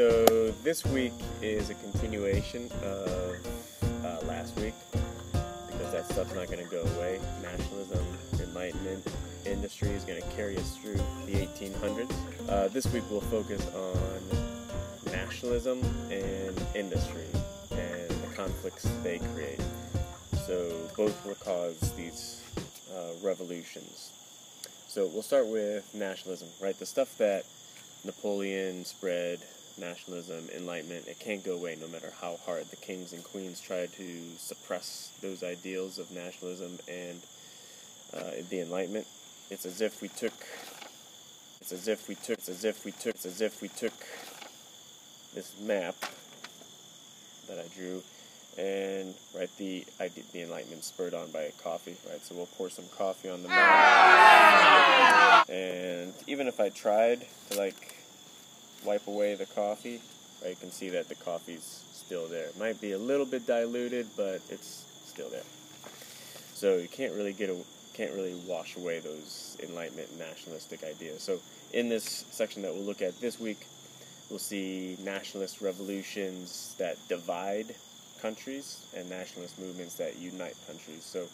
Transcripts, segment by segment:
So this week is a continuation of last week, because that stuff's not going to go away. Nationalism, enlightenment, industry is going to carry us through the 1800s. This week we'll focus on nationalism and industry and the conflicts they create. So both will cause these revolutions. So we'll start with nationalism, right? The stuff that Napoleon spread, nationalism, enlightenment, it can't go away no matter how hard the kings and queens try to suppress those ideals of nationalism and the enlightenment. It's as if we took this map that I drew and the enlightenment spurred on by coffee, right? So we'll pour some coffee on the map, and even if I tried to wipe away the coffee, right, you can see that the coffee's still there. It might be a little bit diluted, but it's still there. So you can't really wash away those enlightenment and nationalistic ideas. So in this section that we'll look at this week, we'll see nationalist revolutions that divide countries and nationalist movements that unite countries. So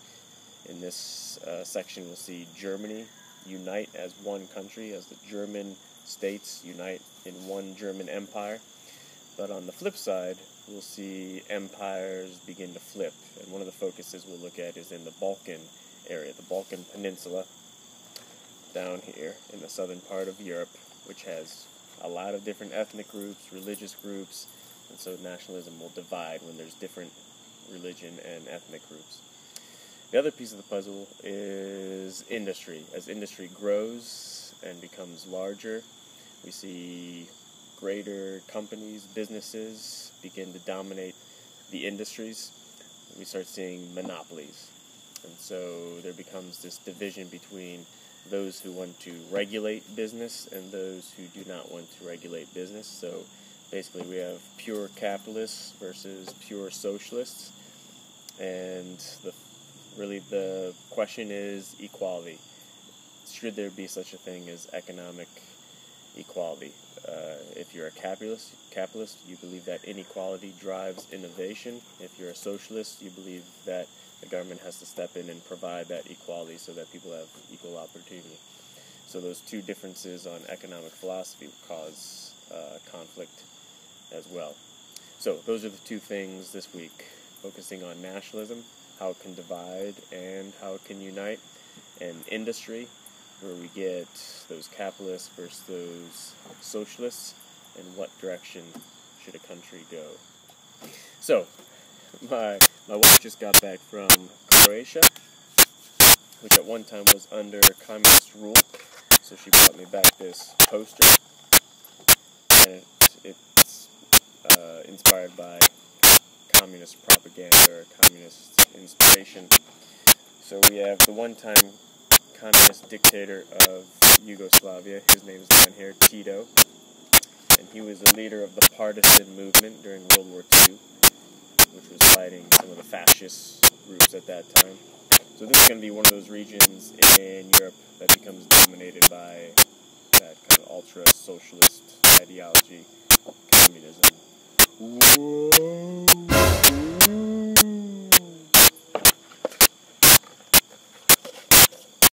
in this section we'll see Germany unite as one country, as the German states unite in one German empire. But on the flip side, we'll see empires begin to flip, and one of the focuses we'll look at is in the Balkan area, the Balkan Peninsula, down here in the southern part of Europe, which has a lot of different ethnic groups, religious groups, and so nationalism will divide when there's different religion and ethnic groups. The other piece of the puzzle is industry. As industry grows and becomes larger, we see greater companies, businesses begin to dominate the industries. We start seeing monopolies. And so there becomes this division between those who want to regulate business and those who do not want to regulate business. So basically we have pure capitalists versus pure socialists. And the question is equality. Should there be such a thing as economic equality? If you're a capitalist, you believe that inequality drives innovation. If you're a socialist, you believe that the government has to step in and provide that equality so that people have equal opportunity. So those two differences on economic philosophy cause conflict as well. So those are the two things this week, focusing on nationalism, how it can divide and how it can unite, and industry, where we get those capitalists versus those socialists, and what direction should a country go. So, my wife just got back from Croatia, which at one time was under communist rule, so she brought me back this poster, and it's inspired by communist propaganda or communist inspiration. So we have the one-time communist dictator of Yugoslavia. His name's down here, Tito, and he was the leader of the partisan movement during World War II, which was fighting some of the fascist groups at that time. So this is going to be one of those regions in Europe that becomes dominated by that kind of ultra-socialist ideology, communism. Whoa.